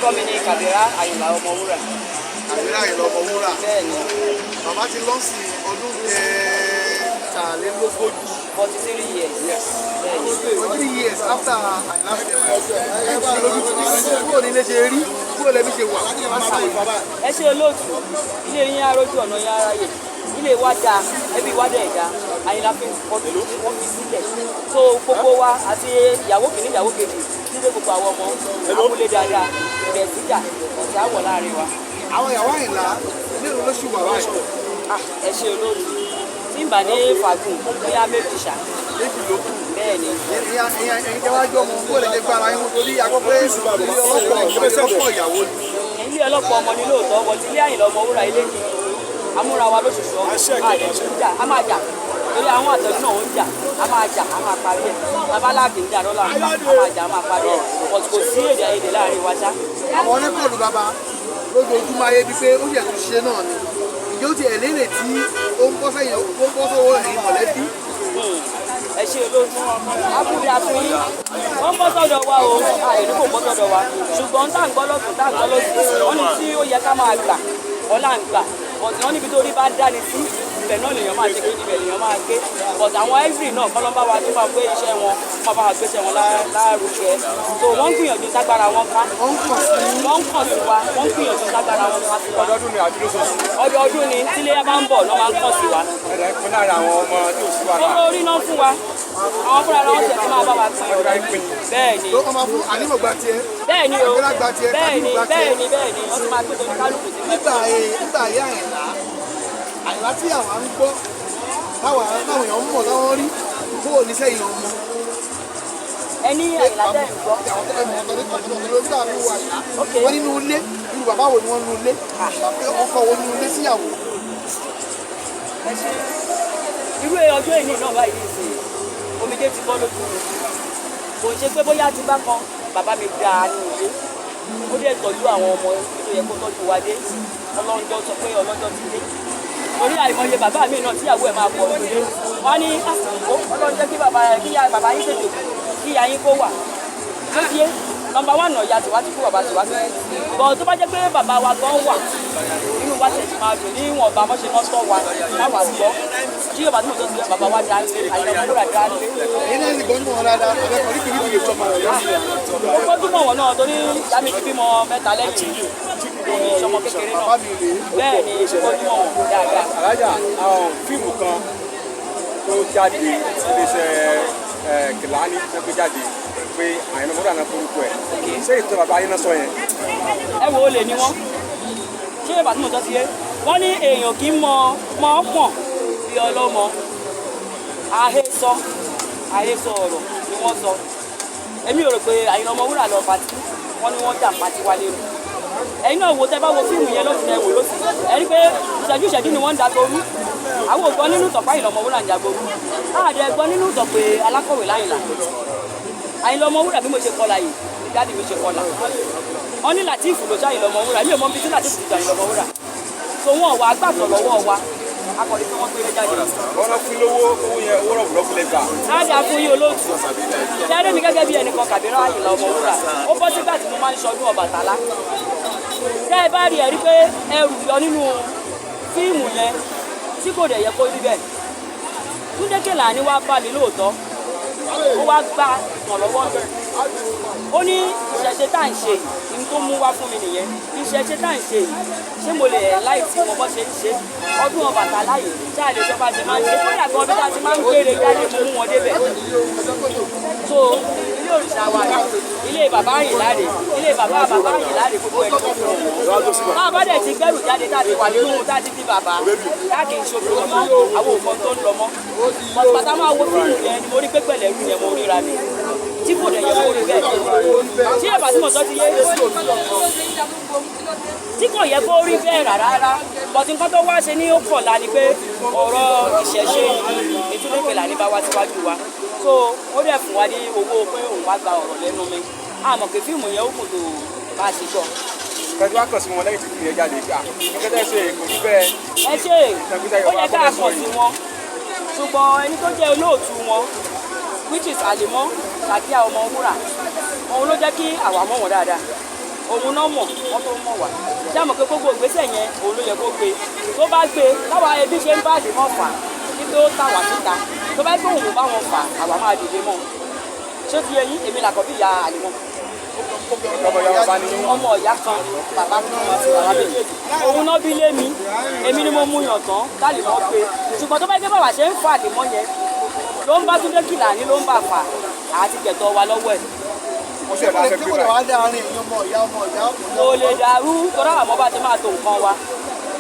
orúkọ mi ni Àyìnlá Omowúrà. Àyìnlá Omowúrà. Bẹ́ẹ̀ni. Bàbá ti lọ sí ọdún kẹtàlélógójì. 43 years. Yes. 43 years after Àyìnlá kúrò nílé ṣe rí kúrò lẹ́bí ṣe wà. Ẹ ṣe olóòtú ilé yín arójú ọ̀nà yín aráyè ilé wa dáa ẹbí wa dẹ̀ dá Àyìnlá fi wọ́n fi sílẹ̀ so gbogbo wa àti ìyàwó kìíní ìyàwó kejì nílé gbogbo àwọn ọmọ àmúlé dáadáa ìrẹ̀ síjà ọ̀sẹ̀ àwọ̀ láàrin wa. Àwọn ìyàwó Àyìnlá nílùú lóṣù wà báyìí. Ẹ ṣe olóòtú tí ń bà ní fàgùn bóyá méjì ṣá. Méjì ló kù. Bẹ́ẹ̀ni. Ẹ̀yin jẹ́ wájú ọmọ kó lè jẹ́ gbára yín torí akọ́kọ́ ilé ọlọ́pàá ọmọ ní lóòótọ́ wọ́n ti ilé Àyìnlá Omowúrà ilé ní amúra wa lóṣooṣù àdéhùn a máa jà torí àwọn àtọ́jú náà ń jà a máa jà a máa parí ẹ̀ babaláàbí ń jà lọ́la a máa jà a máa parí ẹ̀ kò sí èdè àìyedè láàrin wa ṣá. Àwọn oníkọ̀ọ̀lù bàbá lójoojúmọ́ ayé bíi pé ó yẹ kó ṣe náà ni ìjọ ti ẹ̀ lérè tí ó ń bọ́ sọ́wọ́ ẹ̀yin mọ̀lẹ́bí. Ẹ ṣe olóòtú abúlé àfihàn wọ́n bọ́ sọ́dọ̀ wa o àìrí kò bọ́ sọ́dọ̀ wa ṣùgbọ́n tá à ń gbọ́ lọ́sùn tá à ń gbọ́ lọ́sùn wọ́n ní tí ó yẹ ká máa gbà ọ̀la ń gbà ọ̀sìn wọn níbi tó rí bá dání sí ibẹ̀ náà lèèyàn máa ṣe kéde ibẹ̀ lèèyàn máa gbé but àwọn every náà kọ́lọ́mbà wa tó máa gbé iṣẹ́ wọn máa bá wa gbéṣẹ́ wọn lárugẹ so wọ́n ń gbìyànjú ságbára wọn ká wọ́n ń kàn sí wa wọ́n ń gbìyànjú ságbára wọn ká sí wa. Ọdọọdún ni àdúró sọ. Ọdọọdún ni tílé bá ń bọ̀ lọ́ máa ń kàn sí wa. Ẹ̀rẹ̀ pín lára àwọn ọmọ tí ò sí wa. Owó orí náà fún wa àwọn fúnra wọn ṣe ti máa bá wa pín. Bẹ́ẹ̀ni. Ló kọ́ máa fún ànímọ̀ gba tiẹ̀. Bẹ́ẹ̀ni o Àgbélá gba tiẹ̀. bẹ́ẹ̀ni bẹ́ẹ̀ni wọ́n ti máa gbé torí kálukú sí. Nígbà ayé Àyìnlá tí àwa ń gbọ́ táwọn èèyàn ń mọ̀ táwọn rí bó o ní sẹ́yìn ọmọ. Ẹni Àyìnlá tẹ̀ ń gbọ́. Wọ́n nínú ilé irú bàbá wo ni wọ́n nínú ilé ọkọ wo nínú ilé síyàwó. Irú ọjọ́ ìní náà báyìí ṣe omijé ti bọ́ lójú mi kò ṣe pé bóyá ti bá kan bàbá mi dáa ní ilé ó dẹ̀ tọ́jú àwọn ọmọ tó yẹ kó tọ́jú wa dé ọlọ́njọ́ sọ pé ọlọ́jọ́ ti dé orí àìmọye bàbá mi náà tíyàwó ẹ̀ máa pọ̀ nílé wọ́n ní ọlọ́njọ́ kí bàbá yín tètè kí ìyá yín kó wà tó ṣe nọ́mbà 1 náà ya tiwa ti kú bàbá tiwa bọ̀ tó bá jẹ́ pé bàbá wa gan wà inú wa tẹ̀ sí máa dùn ní ìwọ̀n ọba mọ́ṣẹ́ náà tọ́ wa láwàá gbọ́ tí yóò bá tó mọ̀ tó ti bàbá wa dá lé Àyìnlá Omowúrà dá lé. Ẹni ẹni gbọ́n mọ̀ wọn dáadáa ọ̀rẹ́kọ̀ọ́ ní kìrìkìrì sọmọ rẹ̀ lọ́sẹ̀. Ó gbọ́dún mọ̀ wọ́n náà torí yàmi ti bímọ 3 lẹ́yìn ìṣọmọ kékeré náà bẹ́ẹ̀ ni gbọ́dún mọ̀ wọ́n dáadáa. Alájà fíìmù kan tó jáde iléeṣẹ́ Kilani tó gbé jáde pé Àyìnlá Omowúrà náà forúkọ ẹ̀ ṣé ìtọ́ bàbá ayé náà sọ yẹn. Ẹ wo olè ni wọ́n ṣé bàbá tí mo tọ́ sí yé wọ́n ní èèyàn kì í mọ pọ̀n bí ọlọ́mọ àhesọ ọ̀rọ̀ ni wọ́n sọ èmi ò rò pé Àyìnlá Omowúrà lọ pàtí wọ́n ní wọ́n jà pàtí wálé rù ẹ̀yin náà wo tẹ́ bá wo fíìmù yẹn lọ́sùn ẹ̀wò lọ́sùn ẹ̀rí pé ìṣẹ́jú ni wọ́n ń dàgbòrú àwọn ò gbọ́ nínú ìtàn pé Àyìnlá Omowúrà ń dàgbòrú àdẹ gbọ́ nínú ìtàn pé alákọ̀wé láyìnlá Àyìnlá Omowúrà bí mo ṣe kọlà yìí ìjáde mi ṣe kọlà wọ́n ní Látìfù ló ṣe Àyìnlá Omowúrà mi ò mọ bí tí Látìfù ti Àyìnlá Omowúrà so wọn wà gbàgbọ́ lọ́wọ́ wa akọ̀lẹ́ tí wọ́n gbé jáde. Wọ́n fún lówó owó yẹn owó rọ̀bùrọ̀bù lè gbà. Láàdì àfúnyí olóòtú. Ṣẹ́rí mi gẹ́gẹ́ bí ẹnìkan Àyìnlá Omowúrà. Ó bọ́ sígbà tí mo máa ń ṣọdún Ọbàtálá. Tẹ́ ẹ bá rí ẹ̀rí pé ẹrù yọ nínú fíìmù yẹn tí kò dẹ̀ yẹ kó rí bẹ́ẹ̀. Tunde Kilani wá bá mi lóòótọ́. Ó wá gba ìrànlọ́wọ́ mi. Ó ní ìṣẹ̀ṣe tá à ń ṣe yìí ní tó mú wá fún mi nìyẹn. Ìṣẹ̀ṣe tá à ń ṣe yìí ṣé mo lè láì tí mo bọ́ ṣe ń ṣe ọdún Ọbàtálá yìí tí a lè sọ bá ṣe máa ń ṣe kódà gan ọdún tá a ti máa ń gbére jáde mo mú wọn débẹ̀. So ilé òrìṣà wa rè ilé bàbá Àyìnlá rè ilé bàbá Àyìnlá rè gbogbo ẹ̀ tó fún wọn. Tá a bá dẹ̀ ti gbẹ́rù jáde tá a ti wà nínú tá a ti di bàbá tá kì í ṣòfò mọ́ àwọn òkan tó ń lọ mọ́. Bàtà máa wo fíìmù yẹn ni mo rí pé pẹ̀lẹ́ rú yẹn mo ríra mi tí kò dẹ̀ yẹ kó rí bẹ́ẹ̀ tí ẹ̀bà tí mo sọ ti yé tí kò yẹ kó rí bẹ́ẹ̀ rárá bọ̀tí nǹkan tó wá ṣe ní ó kọ̀ọ̀la ni pé ọ̀rọ̀ ìṣẹ̀ṣe Tunde Kilani bá wá síwájú wa so ó dẹ̀ fún wa ní owó pé òun wá gba ọ̀rọ̀ lẹ́nu mi àmọ́ pé fíìmù yẹn ó kò tó bá a ṣe sọ. Pẹ̀lú wá kàn sí wọn lẹ́yìn tí kìí yẹn jáde ká ẹgbẹ́ ṣe kò rí bẹ́ẹ̀. Ẹ ṣe ó yẹ ká kàn sí wọn ṣùgbọ́n ẹni tó jẹ́ olóòtú wọn which is Àlímọ́ Sàdíà Omowúrà òun ló jẹ́ kí àwa mọ̀ wọ́n dáadáa òun náà mọ̀ wọ́n tó mọ̀ wá ṣé àmọ̀ pé gbogbo ìgbésẹ̀ yẹn òun ló yẹ kó gbé tó bá gbé táwa ẹbí ṣe ń bá àdè mọ́ fà kí pé ó tà wá síta tó bá gbé òun bá wọn fà àwa máa dìde mọ́ ṣé ti yẹ yín èmi làkọ́ bí ìyá àlèmọ́ ọmọ ìyá kan bàbá kan àti bàbá méjèèjì òun náà bí lé mi èmi ni mo mú yàn tán láàlè mọ́ pé ṣùgbọ́n tó bá gbé bàbá ṣe ń fà àlèmọ́ yẹn ló ń bá Túndé Kìlàní ló ń bà fà àti gẹ̀tọ́ wa lọ́wọ́ ẹ̀. kò lè dàrú tọ́lá àmọ́ bá ti máa tó nǹkan wa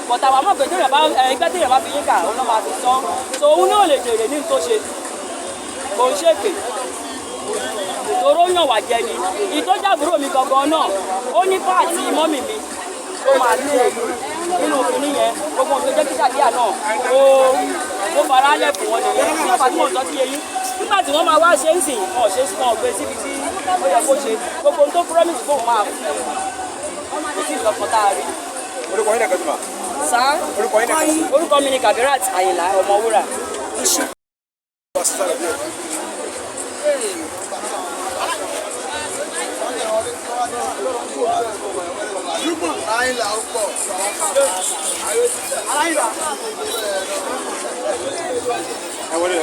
bọ̀tà àwọn ọmọ pẹ̀lú ẹgbẹ́ téèyàn bá fi yín kà òun náà máa fi sán so òun náà lè jèrè ní tó ṣe kò ń ṣèpè tòró yàn wá jẹ ni ìtọ́jàbúrò mi gangan náà ó ní páàtì mọ́mì mi tó máa lé nínú kìíní yẹn gbogbo nǹkan jẹ́ kí sàdíà náà ó fara lẹ̀ fún wọn nìyẹn tí wọ́n bá tí wọ́n sọ sí eyín nígbà tí wọ́n máa wá ṣe ń sìn wọn ṣe sàn gbé síbi tí ó yẹ kó ṣe gbogbo ohun tó promise fóun máa fún kò sí ìlọ́kọ̀ tá a rí. orúkọ yín nìkan tó mà. sá orúkọ mi ni Kabirat Àyìnlá Omowúrà. Àyìnlá ó pọ̀. ẹ wọlé.